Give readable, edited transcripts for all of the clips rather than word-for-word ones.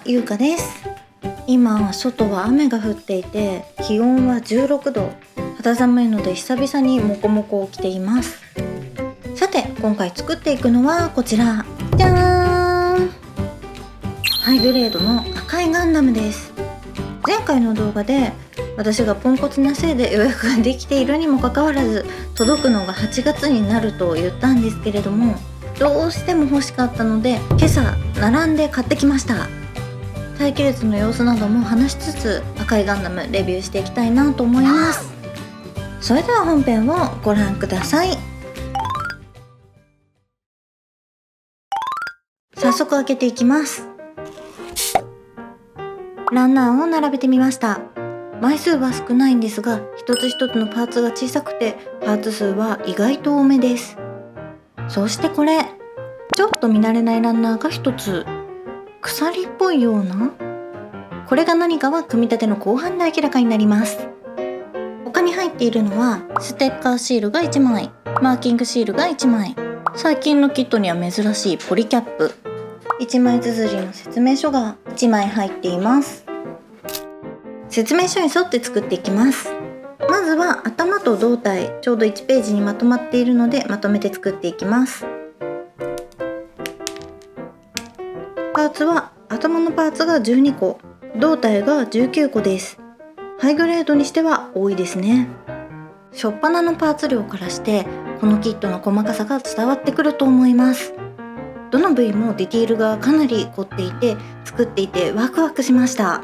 ゆうかです。今外は雨が降っていて気温は16度、肌寒いので久々にモコモコを着ています。さて今回作っていくのはこちら、じゃーん、ハイグレードの赤いガンダムです。前回の動画で私がポンコツなせいで予約ができているにもかかわらず届くのが8月になると言ったんですけれども、どうしても欲しかったので今朝並んで買ってきました。待機列の様子なども話しつつ赤いガンダムレビューしていきたいなと思います。それでは本編をご覧ください。早速開けていきます。ランナーを並べてみました。枚数は少ないんですが一つ一つのパーツが小さくてパーツ数は意外と多めです。そしてこれちょっと見慣れないランナーが一つ、鎖っぽいような、これが何かは組み立ての後半で明らかになります。他に入っているのはステッカーシールが1枚、マーキングシールが1枚、最近のキットには珍しいポリキャップ、1枚綴りの説明書が1枚入っています。説明書に沿って作っていきます。まずは頭と胴体、ちょうど1ページにまとまっているのでまとめて作っていきます。パーツは頭のパーツが12個、胴体が19個です。ハイグレードにしては多いですね。初っ端のパーツ量からしてこのキットの細かさが伝わってくると思います。どの部位もディティールがかなり凝っていて作っていてワクワクしました。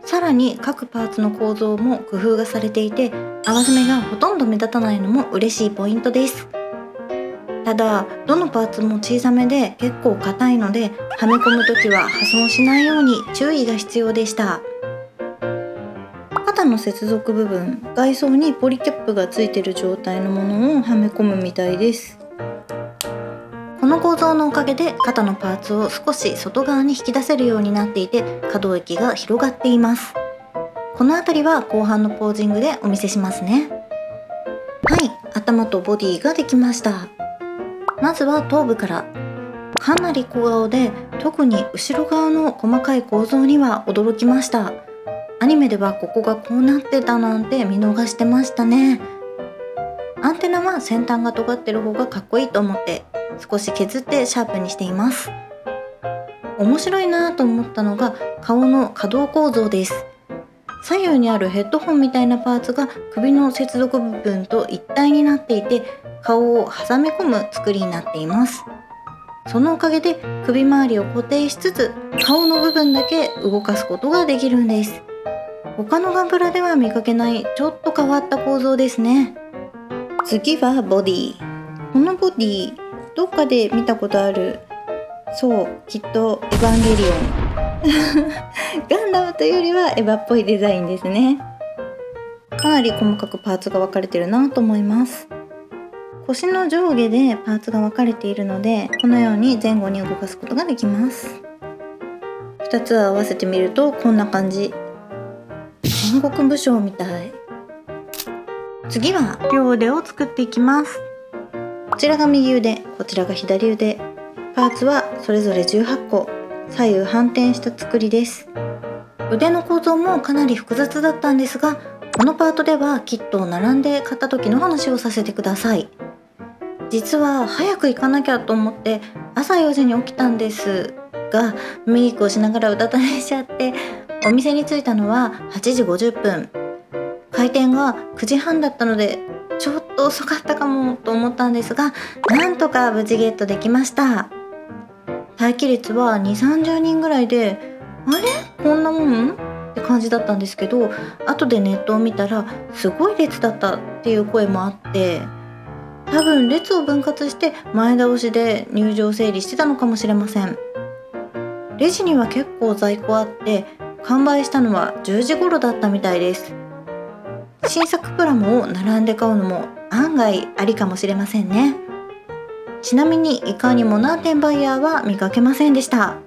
さらに各パーツの構造も工夫がされていて合わせ目がほとんど目立たないのも嬉しいポイントです。ただどのパーツも小さめで結構硬いのではめ込むときは破損しないように注意が必要でした。肩の接続部分、外装にポリキャップがついている状態のものをはめ込むみたいです。この構造のおかげで肩のパーツを少し外側に引き出せるようになっていて可動域が広がっています。このあたりは後半のポージングでお見せしますね。はい、頭とボディができました。まずは頭部から。かなり小顔で特に後ろ側の細かい構造には驚きました。アニメではここがこうなってたなんて見逃してましたね。アンテナは先端が尖ってる方がかっこいいと思って少し削ってシャープにしています。面白いなと思ったのが顔の可動構造です。左右にあるヘッドホンみたいなパーツが首の接続部分と一体になっていて顔を挟み込む作りになっています。そのおかげで首周りを固定しつつ顔の部分だけ動かすことができるんです。他のガンプラでは見かけないちょっと変わった構造ですね。次はボディ。このボディどっかで見たことある。そう、きっとエヴァンゲリオンガンダムというよりはエヴァっぽいデザインですね。かなり細かくパーツが分かれてるなと思います。腰の上下でパーツが分かれているのでこのように前後に動かすことができます。2つ合わせてみるとこんな感じ。戦国武将みたい。次は両腕を作っていきます。こちらが右腕、こちらが左腕。パーツはそれぞれ18個、左右反転した作りです。腕の構造もかなり複雑だったんですがこのパートではキットを並んで買った時の話をさせてください。実は早く行かなきゃと思って朝4時に起きたんですがメイクをしながらうたた寝しちゃってお店に着いたのは8時50分。開店が9時半だったのでちょっと遅かったかもと思ったんですがなんとか無事ゲットできました。待機列は 2,30 人ぐらいであれこんなもんって感じだったんですけど後でネットを見たらすごい列だったっていう声もあって多分列を分割して前倒しで入場整理してたのかもしれません。レジには結構在庫あって完売したのは10時頃だったみたいです。新作プラモを並んで買うのも案外ありかもしれませんね。ちなみにいかにもな転売ヤーは見かけませんでした。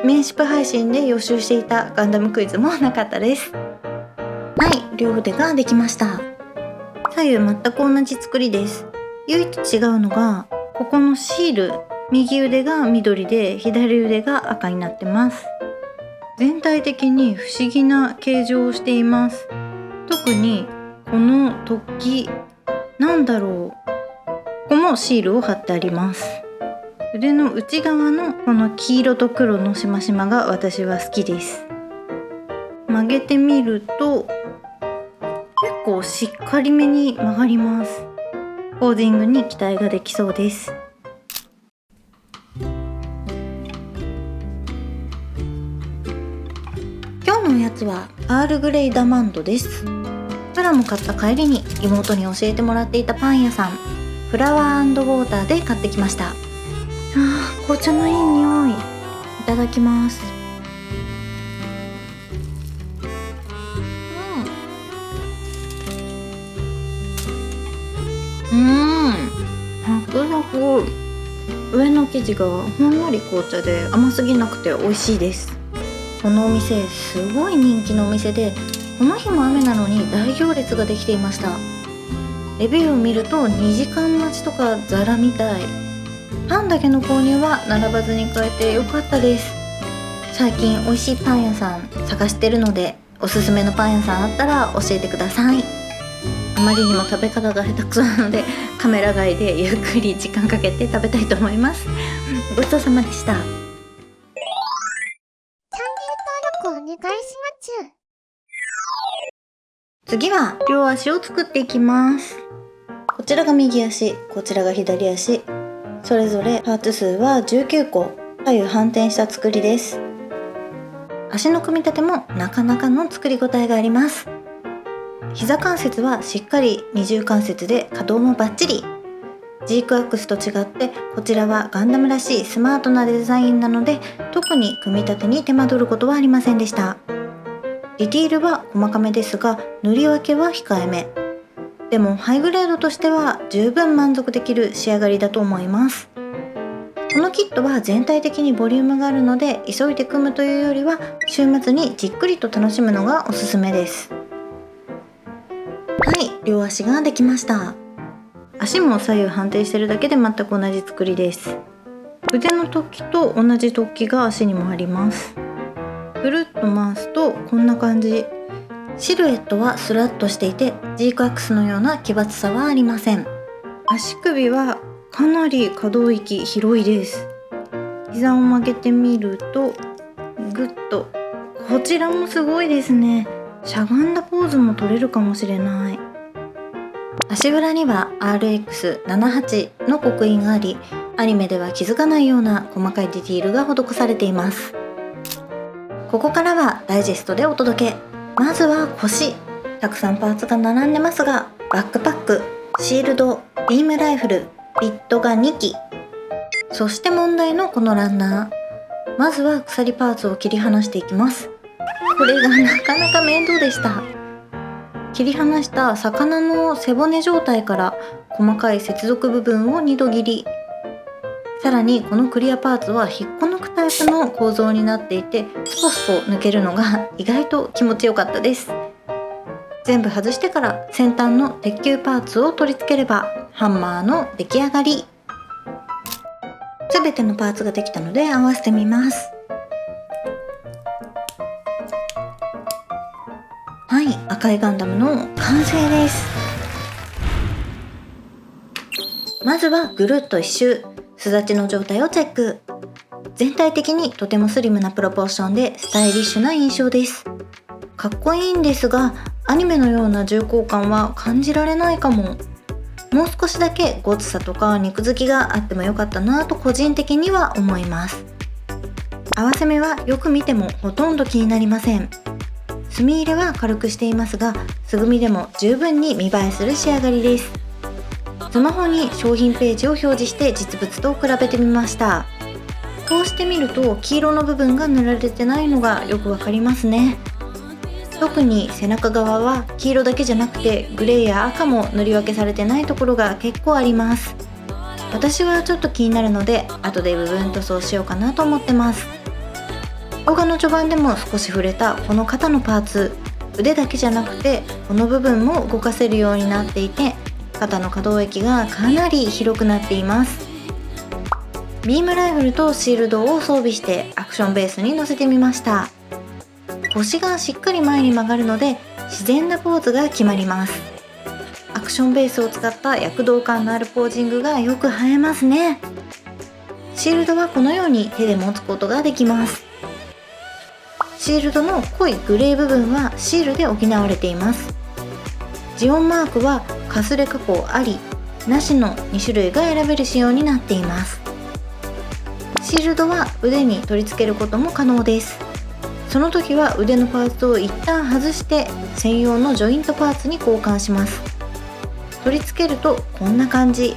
メンシップ配信で予習していたガンダムクイズもなかったです。はい、両腕ができました。左右全く同じ作りです。唯一違うのがここのシール、右腕が緑で左腕が赤になってます。全体的に不思議な形状をしています。特にこの突起、なんだろう、ここもシールを貼ってあります。腕の内側のこの黄色と黒のしましまが私は好きです。曲げてみると結構しっかりめに曲がります。コーディングに期待ができそうです。今日のおやつはアールグレイダマンドです。プラも買った帰りに妹に教えてもらっていたパン屋さんフラワー&ウォーターで買ってきました。紅茶のいい匂い。いただきます。サクサク。上の生地がほんのり紅茶で甘すぎなくて美味しいです。このお店すごい人気のお店で、この日も雨なのに大行列ができていました。レビューを見ると2時間待ちとかザラみたい。パンだけの購入は並ばずに買えてよかったです。最近美味しいパン屋さん探してるので、おすすめのパン屋さんあったら教えてください。あまりにも食べ方が下手くそなので、カメラ外でゆっくり時間かけて食べたいと思います。ごちそうさまでした。チャンネル登録お願いします。次は両足を作っていきます。こちらが右足、こちらが左足。それぞれパーツ数は19個、左右反転した作りです。足の組み立てもなかなかの作り応えがあります。膝関節はしっかり二重関節で可動もバッチリ。ジークアックスと違ってこちらはガンダムらしいスマートなデザインなので、特に組み立てに手間取ることはありませんでした。ディティールは細かめですが、塗り分けは控えめ。でもハイグレードとしては十分満足できる仕上がりだと思います。このキットは全体的にボリュームがあるので、急いで組むというよりは週末にじっくりと楽しむのがおすすめです。はい、両足ができました。足も左右反転してるだけで全く同じ作りです。腕の突起と同じ突起が足にもあります。ぐるっと回すとこんな感じ。シルエットはスラッとしていて、ジークアックスのような奇抜さはありません。足首はかなり可動域広いです。膝を曲げてみるとぐっと、こちらもすごいですね。しゃがんだポーズも取れるかもしれない。足裏には RX78 の刻印があり、アニメでは気づかないような細かいディティールが施されています。ここからはダイジェストでお届け。まずは腰。たくさんパーツが並んでますが、バックパック、シールド、ビームライフル、ビットが2機。そして問題のこのランナー。まずは鎖パーツを切り離していきます。これがなかなか面倒でした。切り離した魚の背骨状態から細かい接続部分を2度切り。さらにこのクリアパーツは引っこ抜くタイプの構造になっていて、スポスポ抜けるのが意外と気持ちよかったです。全部外してから先端の鉄球パーツを取り付ければハンマーの出来上がり。すべてのパーツができたので合わせてみます。はい、赤いガンダムの完成です。まずはぐるっと一周、すだちの状態をチェック。全体的にとてもスリムなプロポーションでスタイリッシュな印象です。かっこいいんですが、アニメのような重厚感は感じられないかも。もう少しだけごつさとか肉付きがあってもよかったなと個人的には思います。合わせ目はよく見てもほとんど気になりません。墨入れは軽くしていますが、素組みでも十分に見栄えする仕上がりです。スマホに商品ページを表示して実物と比べてみました。こうして見ると黄色の部分が塗られてないのがよくわかりますね。特に背中側は黄色だけじゃなくてグレーや赤も塗り分けされてないところが結構あります。私はちょっと気になるので後で部分塗装しようかなと思ってます。動画の序盤でも少し触れたこの肩のパーツ、腕だけじゃなくてこの部分も動かせるようになっていて、肩の可動域がかなり広くなっています。ビームライフルとシールドを装備してアクションベースに乗せてみました。腰がしっかり前に曲がるので自然なポーズが決まります。アクションベースを使った躍動感のあるポージングがよく映えますね。シールドはこのように手で持つことができます。シールドの濃いグレー部分はシールで補われています。ジオンマークはかすれ加工あり、なしの2種類が選べる仕様になっています。シールドは腕に取り付けることも可能です。その時は腕のパーツを一旦外して専用のジョイントパーツに交換します。取り付けるとこんな感じ。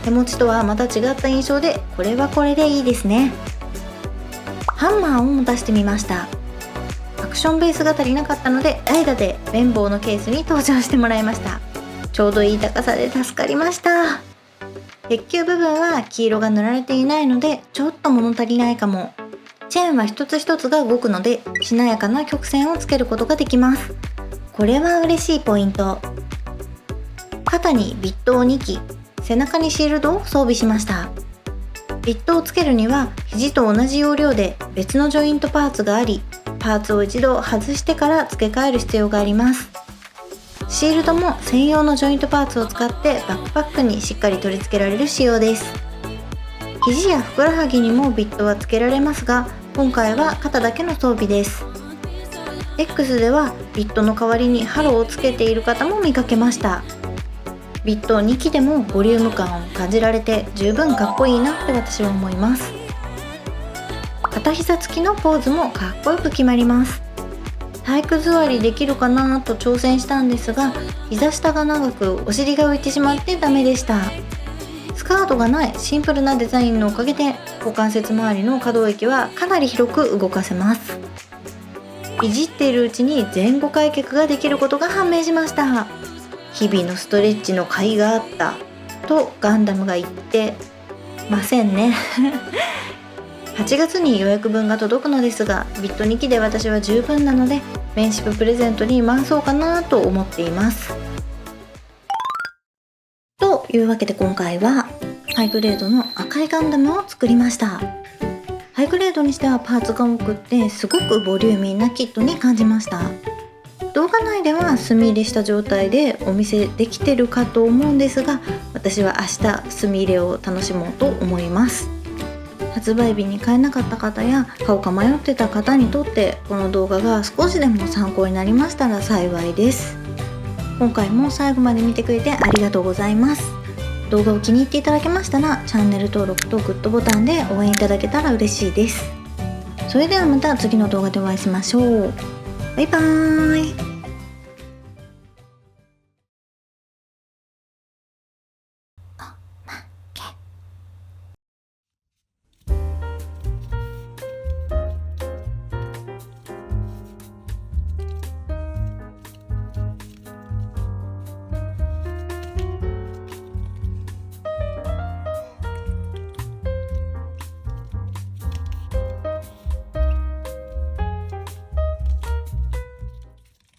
手持ちとはまた違った印象で、これはこれでいいですね。ハンマーを持たせてみました。アクションベースが足りなかったので間で綿棒のケースに登場してもらいました。ちょうどいい高さで助かりました。鉄球部分は黄色が塗られていないのでちょっと物足りないかも。チェーンは一つ一つが動くのでしなやかな曲線をつけることができます。これは嬉しいポイント。肩にビットを2基、背中にシールドを装備しました。ビットをつけるには肘と同じ要領で別のジョイントパーツがあり、パーツを一度外してから付け替える必要があります。シールドも専用のジョイントパーツを使ってバックパックにしっかり取り付けられる仕様です。肘やふくらはぎにもビットは付けられますが、今回は肩だけの装備です。X ではビットの代わりにハローをつけている方も見かけました。ビット2基でもボリューム感を感じられて十分かっこいいなって私は思います。片膝つきのポーズもかっこよく決まります。体育座りできるかなと挑戦したんですが、膝下が長くお尻が浮いてしまってダメでした。スカートがないシンプルなデザインのおかげで股関節周りの可動域はかなり広く動かせます。いじっているうちに前後開脚ができることが判明しました。日々のストレッチの甲斐があったとガンダムが言ってませんね8月に予約分が届くのですが、ビット2機で私は十分なのでメンシッププレゼントに回そうかなと思っています。というわけで今回はハイグレードの赤いガンダムを作りました。ハイグレードにしてはパーツが多くってすごくボリューミーなキットに感じました。動画内では墨入れした状態でお見せできてるかと思うんですが、私は明日墨入れを楽しもうと思います。発売日に買えなかった方や買おうか迷ってた方にとってこの動画が少しでも参考になりましたら幸いです。今回も最後まで見てくれてありがとうございます。動画を気に入っていただけましたらチャンネル登録とグッドボタンで応援いただけたら嬉しいです。それではまた次の動画でお会いしましょう。バイバーイ。